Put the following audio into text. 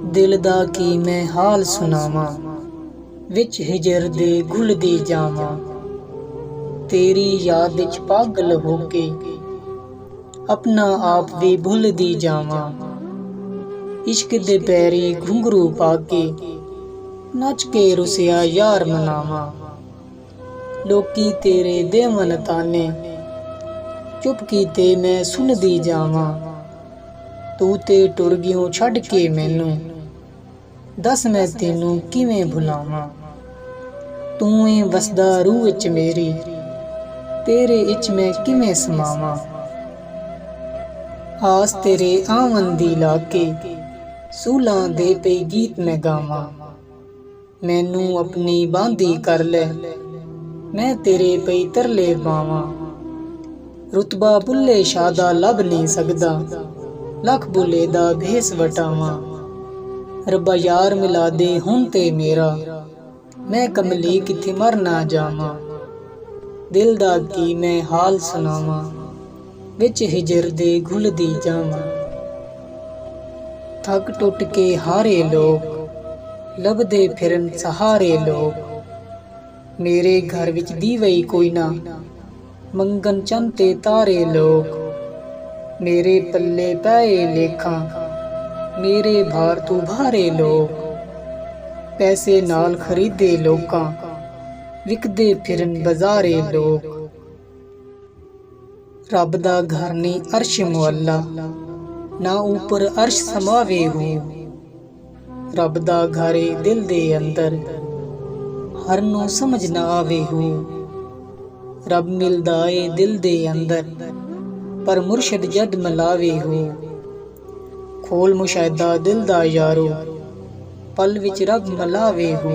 दिल दा की मैं हाल सुनावा, विच हिजर दे घुलदी जावां। तेरी याद विच पागल होके अपना आप भी भुलदी जावां। इश्क दे पैरी घुंघरू पाके नच के रुसिया यार मनावां। लोकी तेरे देवन ताने चुप कीते मैं सुनदी जावां। तू ते टुर गियों छड्ड के मैनू, दस मैं तेनू किवें भुलावां। तू ऐ वसदा रूह विच मेरी, तेरे इच मैं किवें समावां। आस तेरे आवन दी लाके सूलां दे पे गीत मैं गावां। मैनू अपनी बांधी कर ले, मैं तेरे पई तरले पावां। रुतबा बुल्ले शाह दा लब नहीं सकदा, लख बुले दा भेस वटावां। रब्बा यार मिला दे हुण ते मेरा, मैं कमली किथे मर ना जावां। दिल दा की मैं हाल सुनावां, विच हिजर दे घुलदी जावां। थक टुट के हारे लोग लभदे फिरन सहारे लोग। मेरे घर विच दीवई कोई ना, मंगन चंद ते तारे लोग। मेरे पल्ले पए लेखा, मेरे भार तू भारे लोग। पैसे नाल खरीदे लोकां, विकदे फिरन बाजारे लोग। रब दा घर नी अर्श मुअल्ला, ना ऊपर अर्श समावे हो। रब दा घर ए दिल दे अंदर, हर नू समझ ना आवे हो। रब मिलदा ए दिल दे अंदर, पर मुर्शद जद मिलावे हो। खोल मुशाहिदा दिल दा यारो, पल विच रब मिलावे हो।